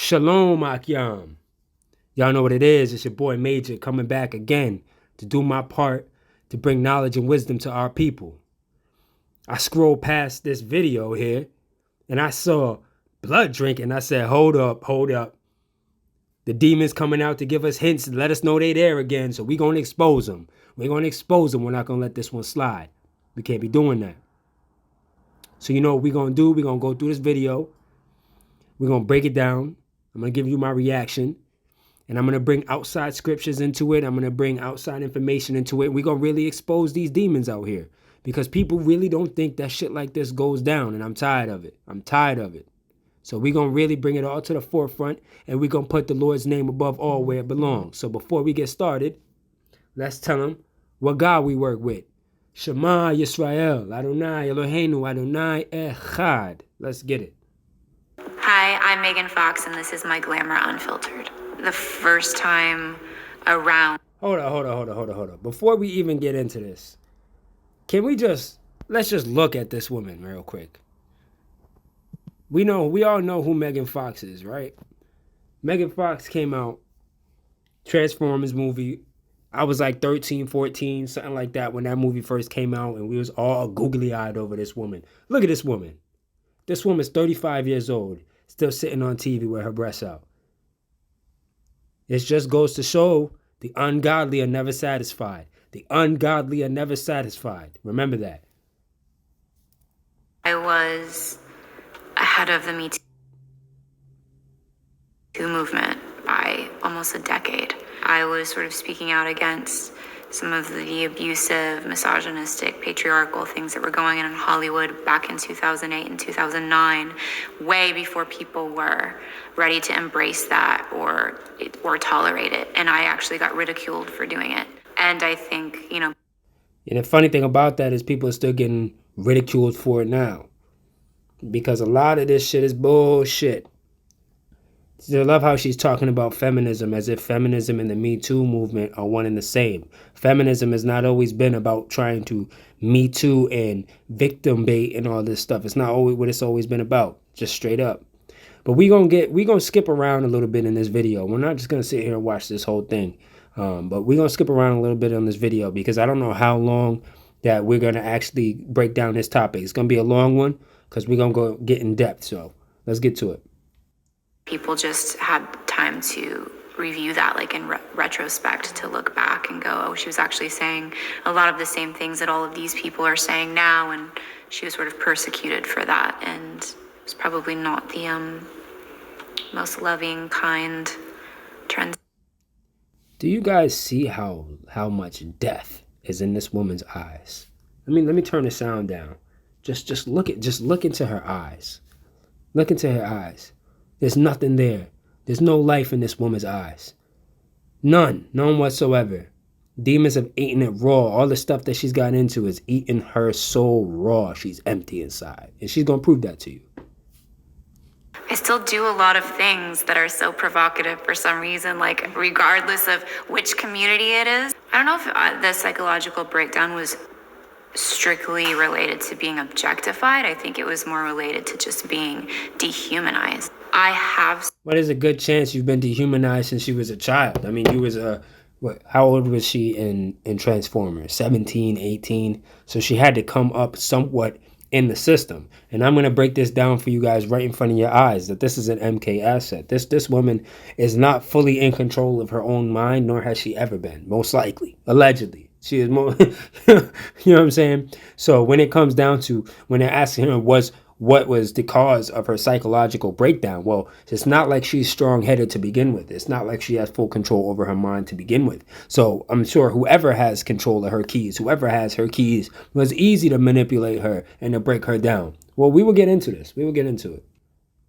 Shalom Akyam. Y'all know what it is. It's your boy Major coming back again to do my part to bring knowledge and wisdom to our people. I scrolled past this video here and I saw blood drinking. I said, hold up. The demons coming out to give us hints and let us know they there again. So we're going to expose them. We're going to expose them. We're not going to let this one slide. We can't be doing that. So you know what we're going to do? We're going to go through this video. We're going to break it down. I'm going to give you my reaction. And I'm going to bring outside scriptures into it. I'm going to bring outside information into it. We're going to really expose these demons out here. Because people really don't think that shit like this goes down. And I'm tired of it. So we're going to really bring it all to the forefront. And we're going to put the Lord's name above all where it belongs. So before we get started, let's tell them what God we work with. Shema Yisrael, Adonai Eloheinu, Adonai Echad. Let's get it. Hi, I'm Megan Fox, and this is my Glamour Unfiltered. The first time around. Hold on. Before we even get into this, let's just look at this woman real quick. We all know who Megan Fox is, right? Megan Fox came out, Transformers movie. I was like 13, 14, something like that when that movie first came out, and we was all googly-eyed over this woman. Look at this woman. This woman's 35 years old, still sitting on TV with her breasts out. It just goes to show the ungodly are never satisfied. The ungodly are never satisfied. Remember that. I was ahead of the Me Too movement by almost a decade. I was sort of speaking out against some of the abusive, misogynistic, patriarchal things that were going on in Hollywood back in 2008 and 2009, way before people were ready to embrace that or tolerate it. And I actually got ridiculed for doing it. And I think, And the funny thing about that is people are still getting ridiculed for it now. Because a lot of this shit is bullshit. I love how she's talking about feminism as if feminism and the Me Too movement are one and the same. Feminism has not always been about trying to Me Too and victim bait and all this stuff. It's not always what it's always been about, just straight up. But we're gonna skip around a little bit in this video. We're not just gonna sit here and watch this whole thing. But we're gonna skip around a little bit on this video because I don't know how long that we're gonna actually break down this topic. It's gonna be a long one because we're gonna go get in depth. So let's get to it. People just had time to review that, like in retrospect, to look back and go, oh, she was actually saying a lot of the same things that all of these people are saying now, and she was sort of persecuted for that, and it was probably not the most loving, kind trend. Do you guys see how much death is in this woman's eyes? I mean, let me turn the sound down. Just look into her eyes. Look into her eyes. There's nothing there. There's no life in this woman's eyes. None whatsoever. Demons have eaten it raw. All the stuff that she's gotten into is eating her soul raw. She's empty inside. And she's going to prove that to you. I still do a lot of things that are so provocative for some reason, like regardless of which community it is. I don't know if the psychological breakdown was strictly related to being objectified. I think it was more related to just being dehumanized. What is a good chance you've been dehumanized since you was a child? I mean, you was how old was she in Transformers? 17, 18. So she had to come up somewhat in the system. And I'm going to break this down for you guys right in front of your eyes, that this is an MK asset. This woman is not fully in control of her own mind, nor has she ever been, most likely, allegedly. She is more, you know what I'm saying? So when it comes down to, when they're asking her what was the cause of her psychological breakdown, well, it's not like she's strong-headed to begin with. It's not like she has full control over her mind to begin with. So I'm sure whoever has control of her keys, was easy to manipulate her and to break her down. Well, we will get into this.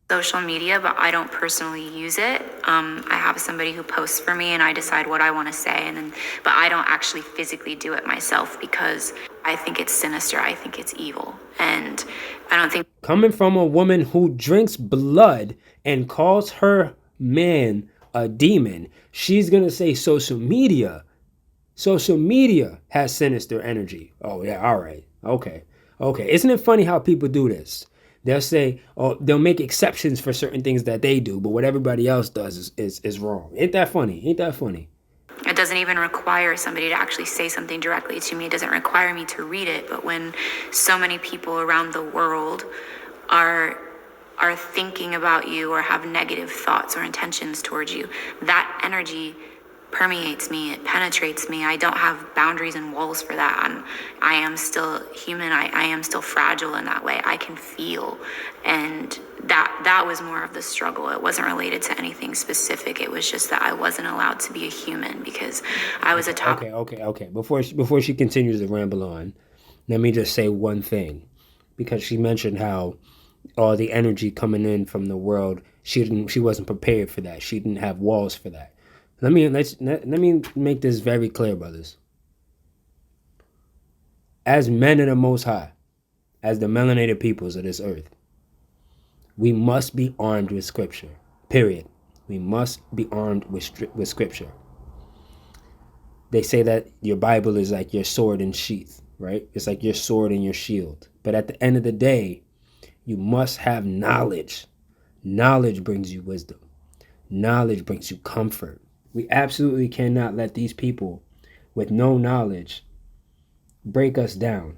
Social media, but I don't personally use it. I have somebody who posts for me and I decide what I want to say, but I don't actually physically do it myself because I think it's sinister. I think it's evil. And I don't think... Coming from a woman who drinks blood and calls her man a demon, she's going to say social media has sinister energy. Oh, yeah, all right. Okay. Isn't it funny how people do this? They'll say, oh, they'll make exceptions for certain things that they do, but what everybody else does is wrong. Ain't that funny? Ain't that funny? It doesn't even require somebody to actually say something directly to me. It doesn't require me to read it. But when so many people around the world are thinking about you or have negative thoughts or intentions towards you, that energy permeates me, it penetrates me. I don't have boundaries and walls for that. I am still human. I am still fragile in that way. I can feel. And that was more of the struggle. It wasn't related to anything specific. It was just that I wasn't allowed to be a human because I was a top. Okay. Before she continues to ramble on, let me just say one thing, because she mentioned how all the energy coming in from the world, she wasn't prepared for that. She didn't have walls for that. Let me make this very clear, brothers. As men of the Most High, as the melanated peoples of this earth, we must be armed with Scripture. Period. We must be armed with Scripture. They say that your Bible is like your sword and sheath, right? It's like your sword and your shield. But at the end of the day, you must have knowledge. Knowledge brings you wisdom. Knowledge brings you comfort. We absolutely cannot let these people with no knowledge break us down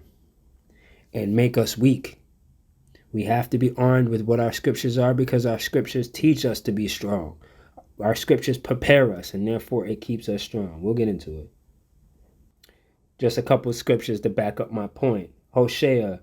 and make us weak. We have to be armed with what our scriptures are, because our scriptures teach us to be strong. Our scriptures prepare us, and therefore it keeps us strong. We'll get into it. Just a couple of scriptures to back up my point. Hosea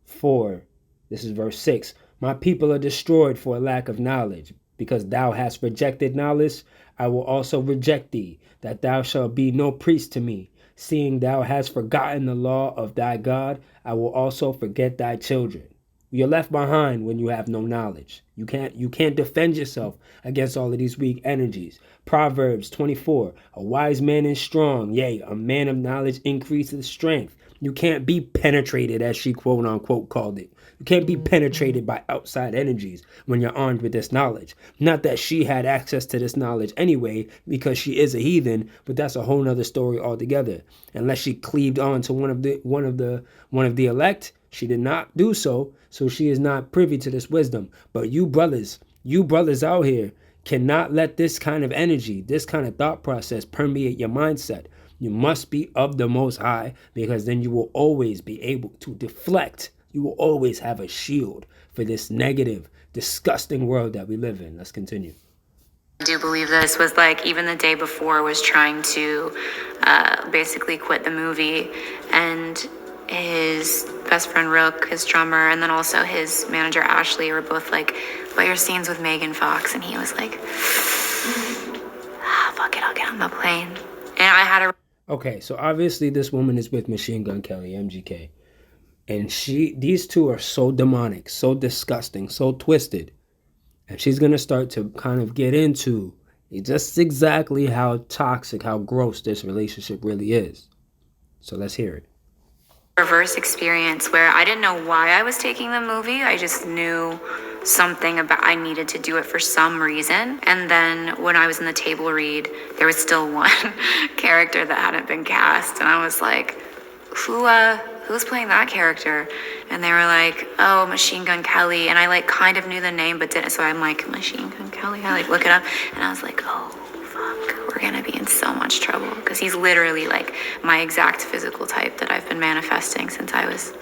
4, this is verse 6. My people are destroyed for a lack of knowledge. Because thou hast rejected knowledge, I will also reject thee, that thou shalt be no priest to me. Seeing thou hast forgotten the law of thy God, I will also forget thy children. You're left behind when you have no knowledge. You can't defend yourself against all of these weak energies. Proverbs 24, a wise man is strong, yea, a man of knowledge increases strength. You can't be penetrated, as she quote unquote called it. You can't be penetrated by outside energies when you're armed with this knowledge. Not that she had access to this knowledge anyway, because she is a heathen, but that's a whole nother story altogether. Unless she cleaved on to one of the elect, she did not do so, so she is not privy to this wisdom. But you brothers out here cannot let this kind of energy, this kind of thought process permeate your mindset. You must be of the Most High, because then you will always be able to deflect. You will always have a shield for this negative, disgusting world that we live in. Let's continue. I do believe this was like even the day before was trying to basically quit the movie, and his best friend Rook, his drummer, and then also his manager Ashley were both like, "What are your scenes with Megan Fox?" And he was like, "Fuck it, I'll get on the plane." And I had a Okay, so obviously this woman is with Machine Gun Kelly, MGK. And these two are so demonic, so disgusting, so twisted. And she's going to start to kind of get into just exactly how toxic, how gross this relationship really is. So let's hear it. Reverse experience where I didn't know why I was taking the movie. I just knew something about I needed to do it for some reason. And then when I was in the table read, there was still one character that hadn't been cast, and I was like, who's playing that character? And they were like, oh, Machine Gun Kelly. And I like kind of knew the name but didn't, so I'm like, Machine Gun Kelly. I like look it up, and I was like, oh fuck, we're gonna be in so much trouble, because he's literally like my exact physical type that I've been manifesting since I was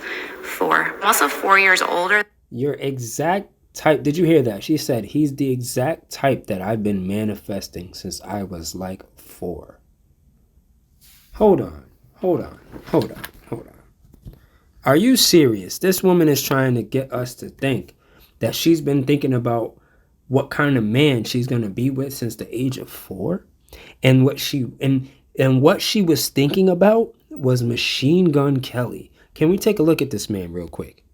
4. I'm also 4 years older. Your exact type. Did you hear that? She said he's the exact type that I've been manifesting since I was like 4. Hold on. Are you serious? This woman is trying to get us to think that she's been thinking about what kind of man she's going to be with since the age of 4, and what she was thinking about was Machine Gun Kelly. Can we take a look at this man real quick?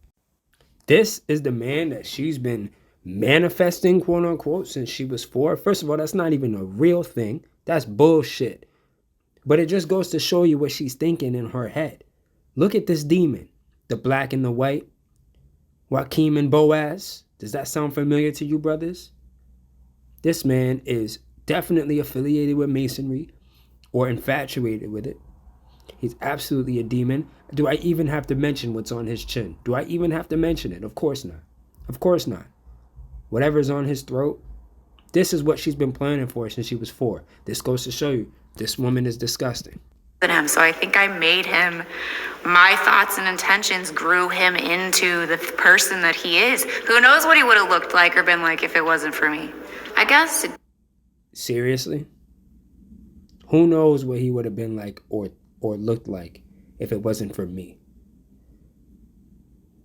This is the man that she's been manifesting, quote unquote, since she was 4. First of all, that's not even a real thing. That's bullshit. But it just goes to show you what she's thinking in her head. Look at this demon. The black and the white. Joaquin and Boaz. Does that sound familiar to you, brothers? This man is definitely affiliated with Masonry or infatuated with it. He's absolutely a demon. Do I even have to mention what's on his chin? Do I even have to mention it? Of course not. Of course not. Whatever's on his throat, this is what she's been planning for since she was 4. This goes to show you, this woman is disgusting. Him. So I think I made him, my thoughts and intentions grew him into the person that he is. Who knows what he would have looked like or been like if it wasn't for me? I guess. Seriously? Who knows what he would have been like or looked like if it wasn't for me?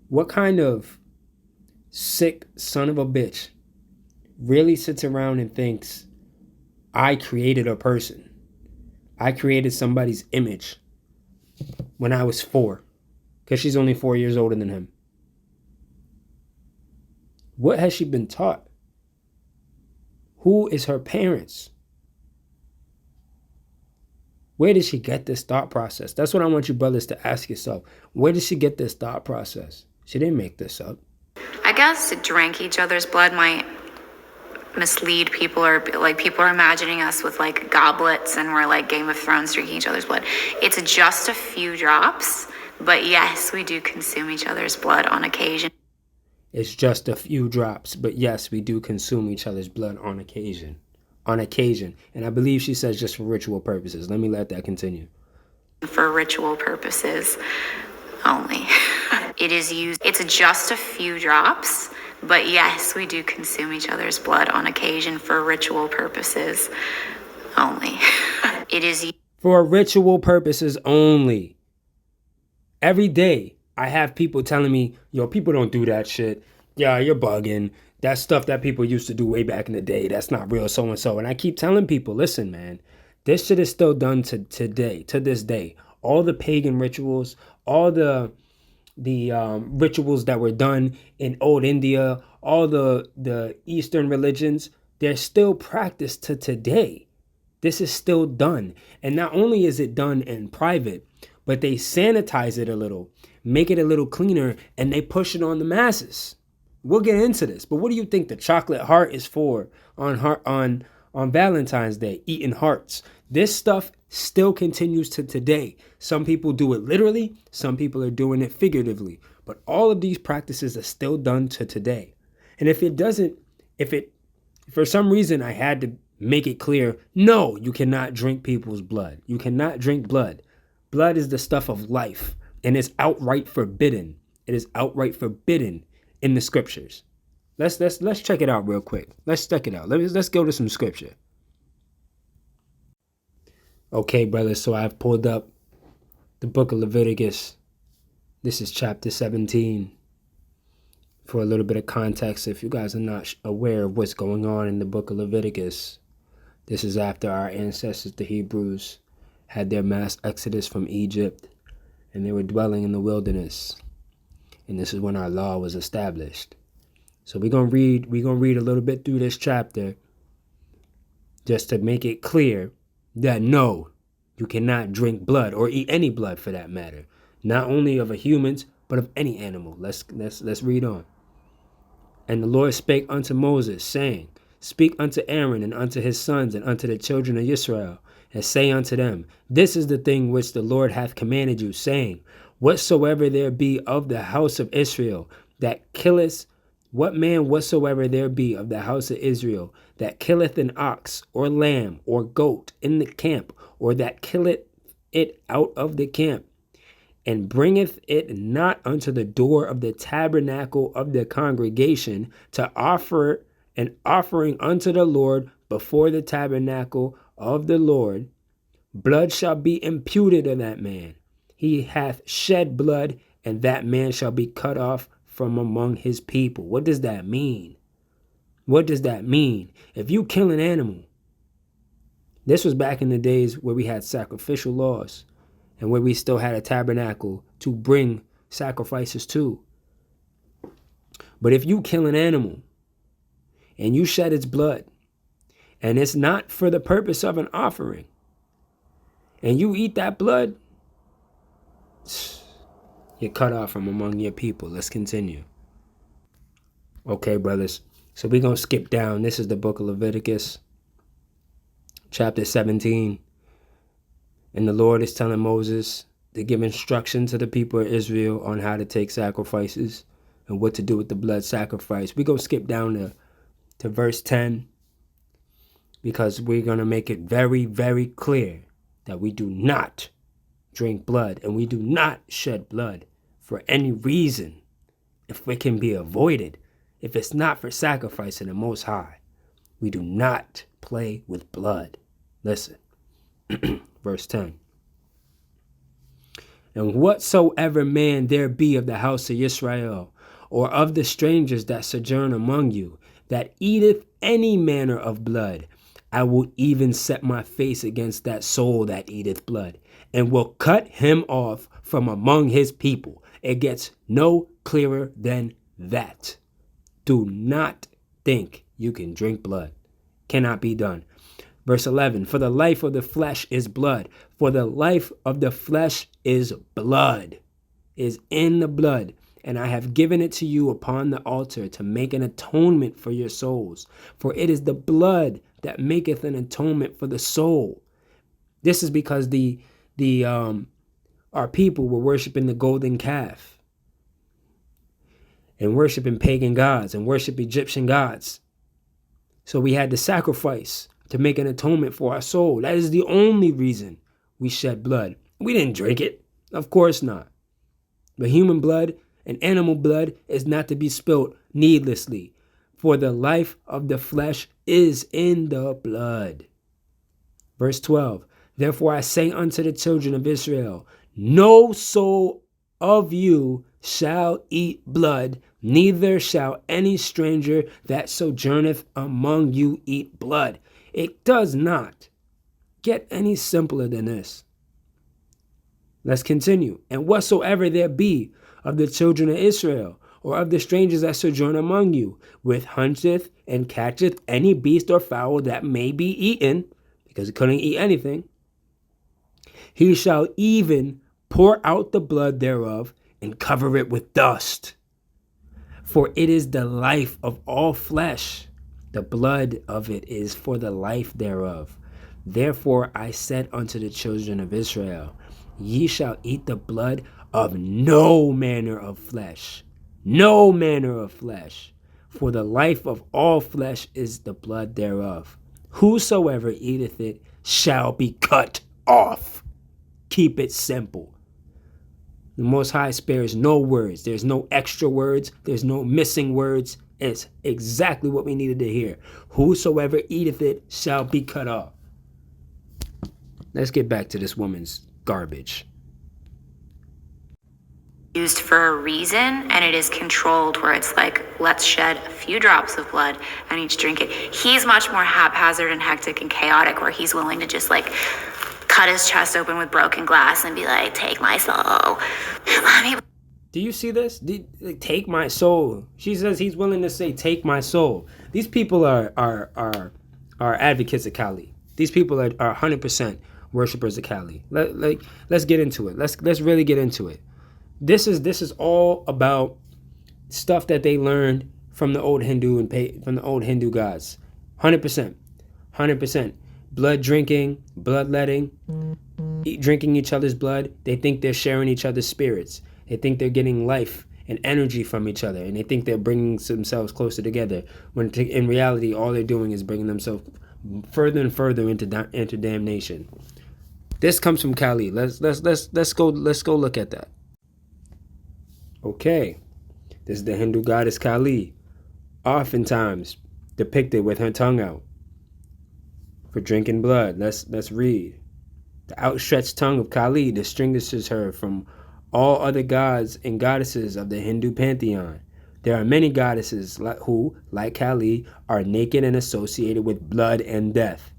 What kind of sick son of a bitch really sits around and thinks, I created a person? I created somebody's image when I was 4, because she's only 4 years older than him. What has she been taught? Who is her parents? Where did she get this thought process? That's what I want you brothers to ask yourself. Where did she get this thought process? She didn't make this up. I guess to drink each other's blood might mislead people, or like people are imagining us with like goblets and we're like Game of Thrones drinking each other's blood. It's just a few drops, but yes, we do consume each other's blood on occasion. It's just a few drops, but yes, we do consume each other's blood on occasion. On occasion. And I believe she says just for ritual purposes. Let me let that continue. For ritual purposes only. It is used, it's just a few drops, but yes, we do consume each other's blood on occasion for ritual purposes only. It is for ritual purposes only. Every day I have people telling me, yo, people don't do that shit. Yeah, you're bugging. That's stuff that people used to do way back in the day. That's not real so-and-so. And I keep telling people, listen, man, this shit is still done to this day. All the pagan rituals, all the rituals that were done in old India, all the Eastern religions, they're still practiced to today. This is still done. And not only is it done in private, but they sanitize it a little, make it a little cleaner, and they push it on the masses. We'll get into this, but what do you think the chocolate heart is for on Valentine's Day, eating hearts? This stuff still continues to today. Some people do it literally, some people are doing it figuratively, but all of these practices are still done to today. And if for some reason I had to make it clear, no, you cannot drink people's blood. You cannot drink blood. Blood is the stuff of life, and it's outright forbidden. It is outright forbidden in the scriptures. Let's check it out real quick. Let's check it out. Let's go to some scripture. Okay, brothers, so I've pulled up the book of Leviticus. This is chapter 17. For a little bit of context, if you guys are not aware of what's going on in the book of Leviticus, this is after our ancestors, the Hebrews, had their mass exodus from Egypt, and they were dwelling in the wilderness. And this is when our law was established. So we're gonna read a little bit through this chapter just to make it clear that no, you cannot drink blood or eat any blood for that matter. Not only of a human's, but of any animal. Let's read on. And the Lord spake unto Moses, saying, Speak unto Aaron and unto his sons and unto the children of Israel, and say unto them, This is the thing which the Lord hath commanded you, saying, Whatsoever there be of the house of Israel that killeth, what man whatsoever there be of the house of Israel that killeth an ox or lamb or goat in the camp, or that killeth it out of the camp, and bringeth it not unto the door of the tabernacle of the congregation to offer an offering unto the Lord before the tabernacle of the Lord, blood shall be imputed to that man. He hath shed blood, and that man shall be cut off from among his people. What does that mean? What does that mean? If you kill an animal, this was back in the days where we had sacrificial laws and where we still had a tabernacle to bring sacrifices to. But if you kill an animal and you shed its blood, and it's not for the purpose of an offering, and you eat that blood, you're cut off from among your people. Let's continue. Okay, brothers. So we're going to skip down. This is the book of Leviticus, chapter 17. And the Lord is telling Moses to give instruction to the people of Israel on how to take sacrifices. and what to do with the blood sacrifice. We're going to skip down to verse 10 because we're going to make it very, very clear that we do not drink blood and we do not shed blood for any reason if it can be avoided. If it's not for sacrificing the Most High, we do not play with blood. Listen, verse 10. And whatsoever man there be of the house of Israel, or of the strangers that sojourn among you, that eateth any manner of blood, I will even set my face against that soul that eateth blood, and will cut him off from among his people. It gets no clearer than that. Do not think you can drink blood. Cannot be done. Verse 11, for the life of the flesh is blood. For the life of the flesh is blood, is in the blood. And I have given it to you upon the altar to make an atonement for your souls. For it is the blood that maketh an atonement for the soul. This is because our people were worshiping the golden calf and worshiping pagan gods and worship Egyptian gods. So we had to sacrifice to make an atonement for our soul. That is the only reason we shed blood. We didn't drink it. Of course not. But human blood and animal blood is not to be spilt needlessly. For the life of the flesh is in the blood. Verse 12. Therefore I say unto the children of Israel, no soul of you shall eat blood, neither shall any stranger that sojourneth among you eat blood. It does not get any simpler than this. Let's continue. And whatsoever there be of the children of Israel, or of the strangers that sojourn among you, which hunteth and catcheth any beast or fowl that may be eaten, because it couldn't eat anything, he shall even pour out the blood thereof and cover it with dust. For it is the life of all flesh. The blood of it is for the life thereof. Therefore I said unto the children of Israel, ye shall eat the blood of no manner of flesh. No manner of flesh. For the life of all flesh is the blood thereof. Whosoever eateth it shall be cut off. Keep it simple. The Most High spares no words. There's no extra words. There's no missing words. It's exactly what we needed to hear. Whosoever eateth it shall be cut off. Let's get back to this woman's garbage. Used for a reason, and it is controlled where it's like, let's shed a few drops of blood and each drink it. He's much more haphazard and hectic and chaotic, where he's willing to just like cut his chest open with broken glass and be like, take my soul. Do you see this? Take my soul. She says he's willing to say, take my soul. These people are advocates of Kali. These people are 100% worshipers of Kali. Let's get into it. Let's really get into it. This is all about stuff that they learned from the old Hindu and from the old Hindu gods. 100%. Blood drinking, bloodletting, drinking each other's blood. They think they're sharing each other's spirits. They think they're getting life and energy from each other, and they think they're bringing themselves closer together. When in reality, all they're doing is bringing themselves further and further into damnation. This comes from Kali. Let's go look at that. Okay, this is the Hindu goddess Kali, oftentimes depicted with her tongue out for drinking blood. Let's read. The outstretched tongue of Kali distinguishes her from all other gods and goddesses of the Hindu pantheon. There are many goddesses who, like Kali, are naked and associated with blood and death,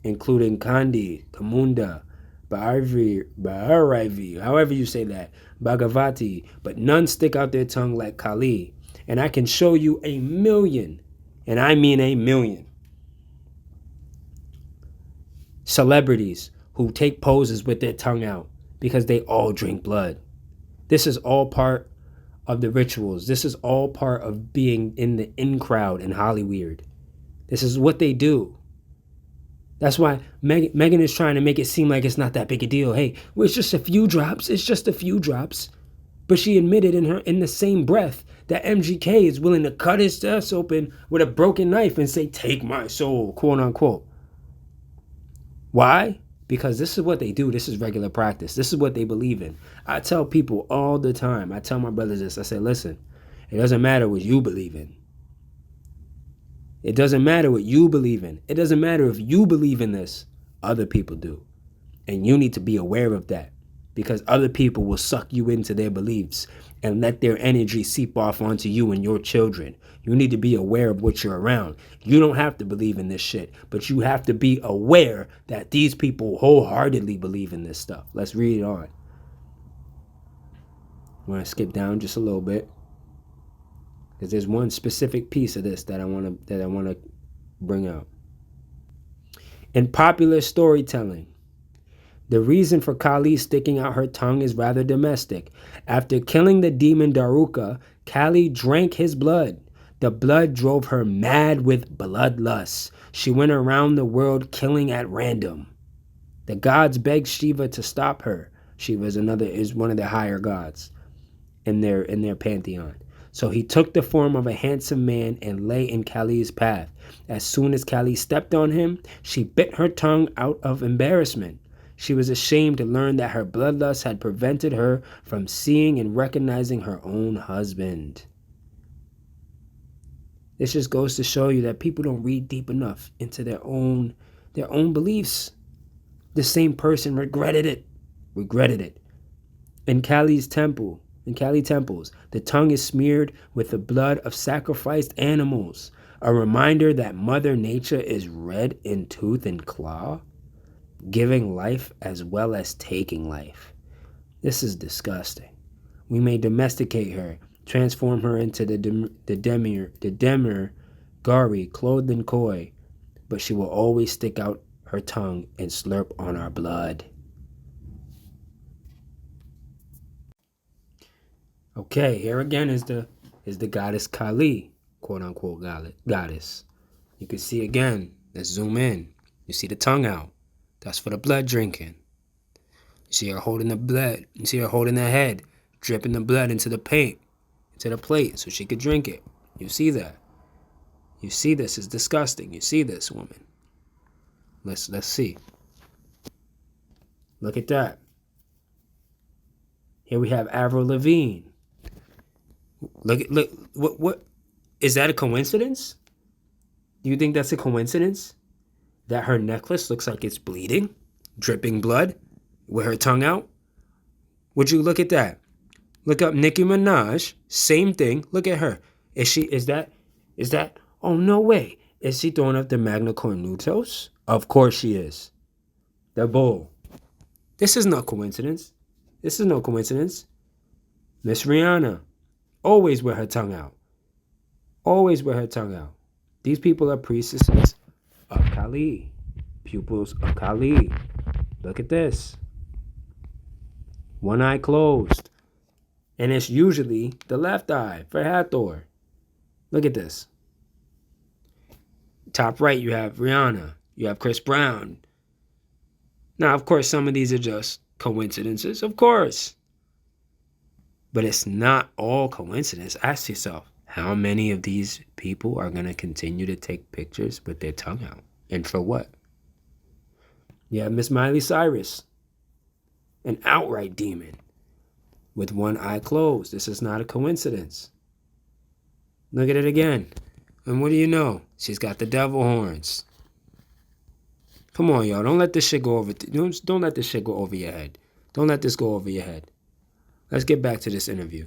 including Kandi, Kamunda, Bhairavi, however you say that, Bhagavati, but none stick out their tongue like Kali. And I can show you 1,000,000, and I mean 1,000,000, celebrities who take poses with their tongue out because they all drink blood. This is all part of the rituals. This is all part of being in the in crowd in HOLLYWEIRD. This is what they do. That's why Megan is trying to make it seem like it's not that big a deal. Hey, well, it's just a few drops. It's just a few drops. But she admitted in the same breath that MGK is willing to cut his chest open with a broken knife and say, "Take my soul," quote unquote. Why? Because this is what they do. This is regular practice. This is what they believe in. I tell people all the time. I tell my brothers this. I say, listen, it doesn't matter what you believe in. It doesn't matter what you believe in. It doesn't matter if you believe in this. Other people do. And you need to be aware of that, because other people will suck you into their beliefs and let their energy seep off onto you and your children. You need to be aware of what you're around. You don't have to believe in this shit, but you have to be aware that these people wholeheartedly believe in this stuff. Let's read it on. I'm going to skip down just a little bit, because there's one specific piece of this that I want to bring out. In popular storytelling, the reason for Kali sticking out her tongue is rather domestic. After killing the demon Daruka, Kali drank his blood. The blood drove her mad with bloodlust. She went around the world killing at random. The gods begged Shiva to stop her. Shiva is one of the higher gods in their pantheon. So he took the form of a handsome man and lay in Kali's path. As soon as Kali stepped on him, she bit her tongue out of embarrassment. She was ashamed to learn that her bloodlust had prevented her from seeing and recognizing her own husband. This just goes to show you that people don't read deep enough into their own beliefs. The same person regretted it. In Kali temples, the tongue is smeared with the blood of sacrificed animals, a reminder that Mother Nature is red in tooth and claw, giving life as well as taking life. This is disgusting. We may domesticate her, transform her into the demir gari clothed in koi, but she will always stick out her tongue and slurp on our blood. Okay, here again is the goddess Kali, quote unquote goddess. You can see again. Let's zoom in. You see the tongue out. That's for the blood drinking. You see her holding the blood. You see her holding the head, dripping the blood into the plate, so she could drink it. You see that? You see this is disgusting. You see this, woman. Let's see. Look at that. Here we have Avril Lavigne. Look. What? Is that a coincidence? Do you think that's a coincidence? That her necklace looks like it's bleeding, dripping blood, with her tongue out? Would you look at that? Look up Nicki Minaj, same thing. Look at her. Is that? Oh, no way. Is she throwing up the Magna Cornutos? Of course she is. The bull. This is no coincidence. Miss Rihanna, always with her tongue out. These people are priestesses of Kali, pupils of Kali. Look at this. One eye closed. And it's usually the left eye for Hathor. Look at this. Top right, you have Rihanna. You have Chris Brown. Now, of course, some of these are just coincidences, of course. But it's not all coincidence. Ask yourself, how many of these people are going to continue to take pictures with their tongue out? And for what? You have Miss Miley Cyrus, an outright demon with one eye closed. This is not a coincidence. Look at it again. And what do you know? She's got the devil horns. Come on, y'all. Don't let this shit go over. Don't let this shit go over your head. Don't let this go over your head. Let's get back to this interview.